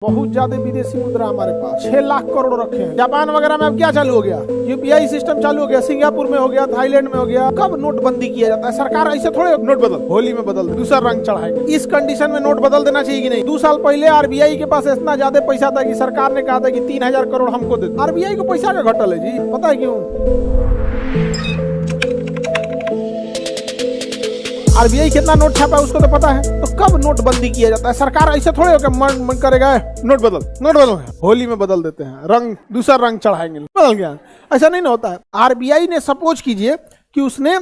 बहुत ज्यादा विदेशी मुद्रा हमारे पास 6 लाख करोड़ रखे हैं। जापान वगैरह में अब क्या चालू हो गया, यूपीआई सिस्टम चालू हो गया, सिंगापुर में हो गया, थाईलैंड में हो गया। कब नोटबंदी किया जाता है? सरकार ऐसे थोड़े नोट बदल होली में बदल दूसरा रंग चढ़ाएगी। इस कंडीशन में नोट बदल देना चाहिए कि नहीं? 2 साल पहले आरबीआई के पास इतना ज्यादा पैसा था कि सरकार ने कहा था कि 3000 करोड़ हमको दे। आरबीआई को पैसा का घटल है जी, पता है क्यों? आरबीआई कितना नोट छापा है उसको तो पता है। तो कब नोटबंदी किया जाता है? सरकार ऐसे थोड़े होकर मन करेगा नोट बदल होली में बदल देते हैं, रंग दूसरा रंग चढ़ाएंगे, बदल गया। ऐसा नहीं ना होता है। आरबीआई ने सपोज कीजिए कि उसने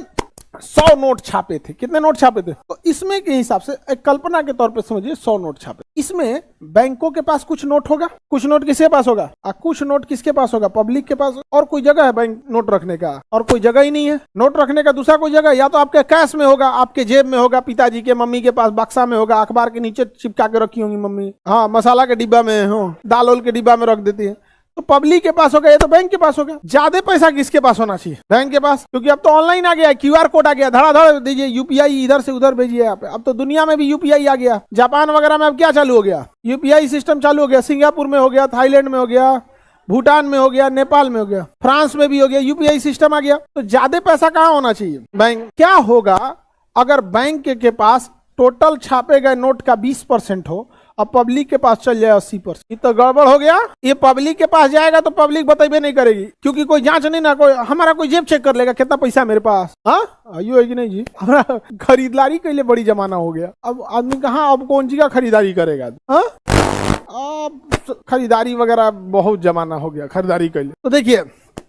100 नोट छापे थे। कितने नोट छापे थे? तो इसमें के हिसाब से एक कल्पना के तौर पे समझिए 100 नोट छापे। इसमें बैंकों के पास कुछ नोट होगा, कुछ नोट किसके पास होगा, और कुछ नोट किसके पास होगा? पब्लिक के पास। और कोई जगह है बैंक नोट रखने का? और कोई जगह ही नहीं है नोट रखने का। दूसरा कोई जगह या तो आपके कैश में होगा, आपके जेब में होगा, पिताजी के, मम्मी के पास बक्सा में होगा, अखबार के नीचे चिपका के रखी होंगी मम्मी, हाँ मसाला के डिब्बा में हो, दाल ओल के डिब्बा में रख देती है। तो पब्लिक के पास होगा, ये तो बैंक के पास होगा। ज्यादा पैसा किसके पास होना चाहिए? बैंक के पास, क्योंकि अब तो ऑनलाइन आ गया, क्यूआर कोड आ गया, धड़ाधड़ दीजिए, यूपीआई इधर से उधर भेजिए। आप अब तो दुनिया में भी यूपीआई आ गया। जापान वगैरह में अब क्या चालू हो गया? यूपीआई सिस्टम चालू हो गया। सिंगापुर में हो गया, थाईलैंड में हो गया, भूटान में हो गया, नेपाल में हो गया, फ्रांस में भी हो गया, यूपीआई सिस्टम आ गया। तो ज्यादा पैसा कहाँ होना चाहिए? बैंक। क्या होगा अगर बैंक के पास टोटल छापे गए नोट का 20% हो और पब्लिक के पास चल जाए 80%? ये तो गड़बड़ हो गया। ये पब्लिक के पास जाएगा तो पब्लिक बताइए नहीं करेगी, क्योंकि कोई जांच नहीं ना, कोई हमारा कोई जेब चेक कर लेगा कितना पैसा मेरे पास। हाँ आयु है कि नहीं जी? हमारा खरीदारी के लिए बड़ी जमाना हो गया। अब आदमी कहाँ, अब कौन सी का खरीदारी करेगा? हाँ अब खरीदारी वगैरह बहुत जमाना हो गया खरीदारी के लिए। तो देखिए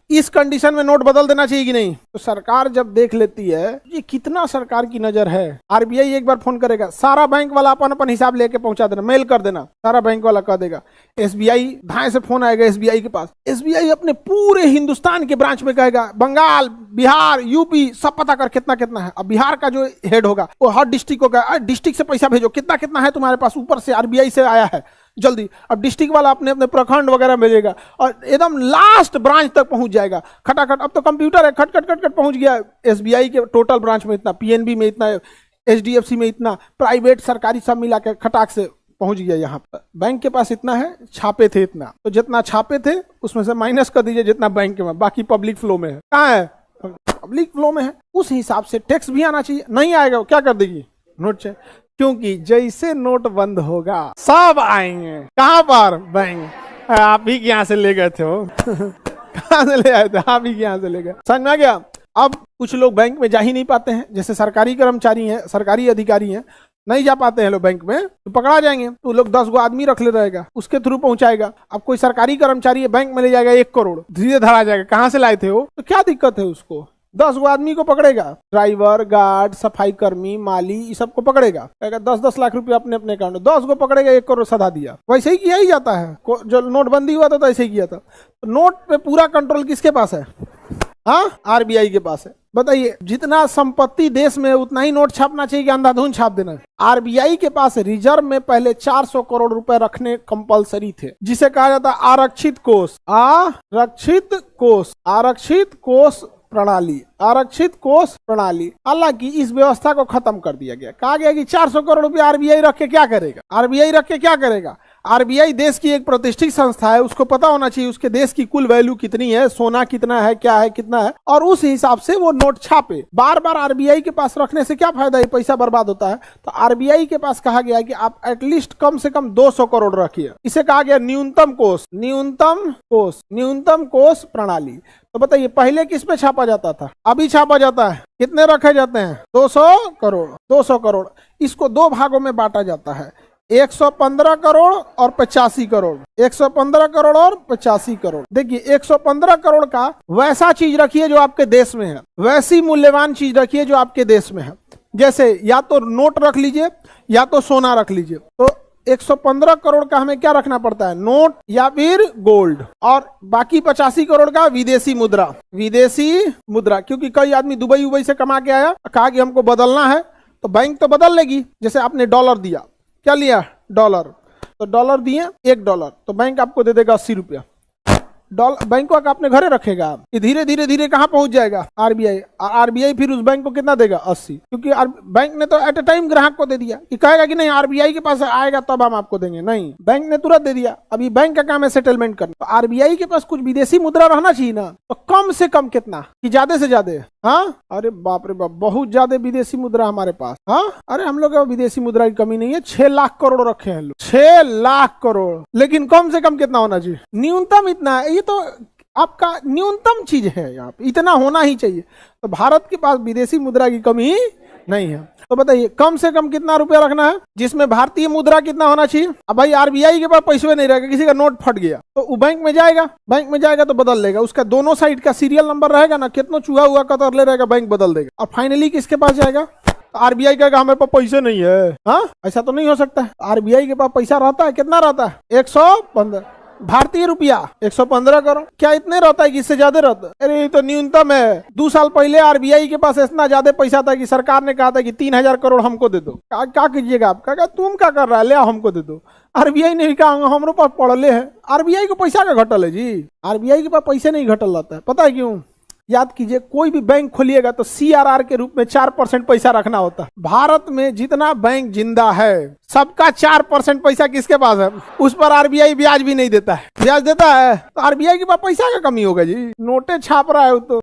इस कंडीशन में नोट बदल देना चाहिए कि नहीं? तो सरकार जब देख लेती है, ये कितना सरकार की नजर है, आरबीआई एक बार फोन करेगा, सारा बैंक वाला अपन अपन हिसाब लेके पहुंचा देना, मेल कर देना, सारा बैंक वाला कह देगा। एसबीआई धाए से फोन आएगा एसबीआई के पास, एसबीआई अपने पूरे हिंदुस्तान के ब्रांच में कहेगा, बंगाल, बिहार, यूपी सब पता कर कितना कितना है। अब बिहार का जो हेड होगा वो हर डिस्ट्रिक्ट को कहेगा, डिस्ट्रिक्ट से पैसा भेजो, कितना कितना है तुम्हारे पास, ऊपर से आरबीआई से आया है जल्दी। अब डिस्ट्रिक्ट वाला अपने अपने प्रखंड वगैरह भेजेगा और एकदम लास्ट ब्रांच तक पहुंच जाएगा खटाखट। अब तो कंप्यूटर है, खट खट खट खट पहुंच गया। एसबीआई के टोटल ब्रांच में इतना, पीएनबी में इतना, एचडीएफसी में इतना, प्राइवेट सरकारी सब मिला के खटाक से पहुंच गया। यहाँ पर बैंक के पास इतना है, छापे थे इतना, तो जितना छापे थे उसमें से माइनस कर दीजिए जितना बैंक में, बाकी पब्लिक फ्लो में है। कहाँ है? पब्लिक फ्लो में है। उस हिसाब से टैक्स भी आना चाहिए। नहीं आएगा क्या कर देगी? नोट से, क्योंकि जैसे नोट बंद होगा सब आएंगे। कहां पर? बैंक। आप ही यहाँ से ले गए थे वो कहां से ले आए थे? आप ही यहाँ से ले गए। समझ में आ गया? अब कुछ लोग बैंक में जा ही नहीं पाते हैं, जैसे सरकारी कर्मचारी हैं, सरकारी अधिकारी हैं, नहीं जा पाते हैं लोग बैंक में, तो पकड़ा जाएंगे। तो लोग 10 गो आदमी रख ले रहेगा, उसके थ्रू पहुंचाएगा। अब कोई सरकारी कर्मचारी है, बैंक में ले जाएगा 1 करोड़, धीरे धरा जाएगा, कहां से लाए थे वो? तो क्या दिक्कत है उसको? 10 गो आदमी को पकड़ेगा, ड्राइवर, गार्ड, सफाई कर्मी, माली, ये सबको पकड़ेगा, कहेगा 10-10 लाख रुपए अपने अपने अकाउंट में। 10 को पकड़ेगा, 1 करोड़ सधा दिया। वैसे ही किया ही जाता है। जो नोटबंदी हुआ था तो ऐसे ही किया था। तो नोट पे पूरा कंट्रोल किसके पास है? हाँ आरबीआई के पास है। बताइए, जितना संपत्ति देश में है उतना ही नोट छापना चाहिए कि अंधाधुंध छाप देना है? आरबीआई के पास रिजर्व में पहले 400 करोड़ रुपए रखने कंपलसरी थे, जिसे कहा जाता है आरक्षित कोष। आरक्षित कोष, आरक्षित कोष प्रणाली, आरक्षित कोष प्रणाली। हालांकि इस व्यवस्था को खत्म कर दिया गया। कहा गया कि 400 करोड़ रुपया आरबीआई रख के क्या करेगा? आरबीआई रख के क्या करेगा? आरबीआई देश की एक प्रतिष्ठित संस्था है, उसको पता होना चाहिए उसके देश की कुल वैल्यू कितनी है, सोना कितना है, क्या है, कितना है, और उस हिसाब से वो नोट छापे। बार बार आरबीआई के पास रखने से क्या फायदा है? पैसा बर्बाद होता है। तो आरबीआई के पास कहा गया कि आप एटलीस्ट कम से कम 200 करोड़ रखिए। इसे कहा गया न्यूनतम कोष, न्यूनतम कोष, न्यूनतम कोष प्रणाली। तो बताइए पहले किस पे छापा जाता था, अभी छापा जाता है? कितने रखे जाते हैं? 200 करोड़। 200 करोड़ इसको 2 भागों में बांटा जाता है, 115 करोड़ और 85 करोड़। 115 करोड़ और 85 करोड़। देखिए 115 करोड़ का वैसा चीज रखिए जो आपके देश में है, वैसी मूल्यवान चीज रखिए जो आपके देश में है। जैसे या तो नोट रख लीजिए या तो सोना रख लीजिए। तो 115 करोड़ का हमें क्या रखना पड़ता है? नोट या फिर गोल्ड। और बाकी 85 करोड़ का विदेशी मुद्रा। विदेशी मुद्रा, क्योंकि कई आदमी दुबई उबई से कमा के आया, कहा कि हमको बदलना है, तो बैंक तो बदल लेगी। जैसे आपने डॉलर दिया, क्या लिया? डॉलर। तो डॉलर दिए $1, तो बैंक आपको दे देगा 80 रुपया। डॉलर बैंकों का अपने घरे रखेगा, ये धीरे धीरे धीरे कहाँ पहुंच जाएगा, आरबीआई। आरबीआई फिर उस बैंक को कितना देगा, 80, क्योंकि बैंक ने तो एट ए टाइम ग्राहक को दे दिया, कि कहेगा कि नहीं आरबीआई के पास आएगा तब हम आपको देंगे, नहीं, बैंक ने तुरंत दे दिया। अभी बैंक का काम है सेटलमेंट करना, तो आरबीआई के पास कुछ विदेशी मुद्रा रहना चाहिए ना, तो कम से कम कितना, कि ज्यादा से ज्यादा, हाँ, अरे बाप रे बाप, बहुत ज्यादा विदेशी मुद्रा हमारे पास, हाँ, अरे हम लोग विदेशी मुद्रा की कमी नहीं है, 6 लाख करोड़ रखे हैं लोग, 6 लाख करोड़, लेकिन कम से कम कितना होना चाहिए, न्यूनतम इतना है, ये तो आपका न्यूनतम चीज है, यहाँ पे इतना होना ही चाहिए। तो भारत के पास विदेशी मुद्रा की कमी नहीं है, तो बताइए कम से कम कितना रुपया रखना है, जिसमें भारतीय मुद्रा कितना होना चाहिए। अब भाई आरबीआई के पास पैसे नहीं रहेगा, किसी का नोट फट गया तो वो बैंक में जाएगा, बैंक में जाएगा तो बदल लेगा, उसका दोनों साइड का सीरियल नंबर रहेगा ना, कितना चूहा हुआ कतर ले रहेगा, बैंक बदल देगा, और फाइनली किसके पास जाएगा, आरबीआई कहेगा हमारे पास पैसे नहीं है, हाँ, ऐसा तो नहीं हो सकता है। आरबीआई के पास पैसा रहता है, कितना रहता है, 115 भारतीय रुपया, 115 करोड़, क्या इतने रहता है कि इससे ज्यादा रहता है, अरे ये तो न्यूनतम है। 2 साल पहले आरबीआई के पास इतना ज्यादा पैसा था कि सरकार ने कहा था कि 3000 करोड़ हमको दे दो, क्या कीजिएगा आप, कहा तुम क्या कर रहा है, ले हमको दे दो। आरबीआई ने भी कहा हमारे पास पड़ले है, आरबीआई को पैसा का घटल है जी, आरबीआई के पास पैसे नहीं घटल रहता है, पता है क्यों, याद कीजिए, कोई भी बैंक खोलिएगा तो सीआरआर के रूप में 4% पैसा रखना होता है। भारत में जितना बैंक जिंदा है सबका 4% पैसा किसके पास है, उस पर आरबीआई ब्याज भी नहीं देता है, ब्याज देता है, तो आरबीआई के पास पैसा का कमी होगा जी, नोटे छाप रहा है तो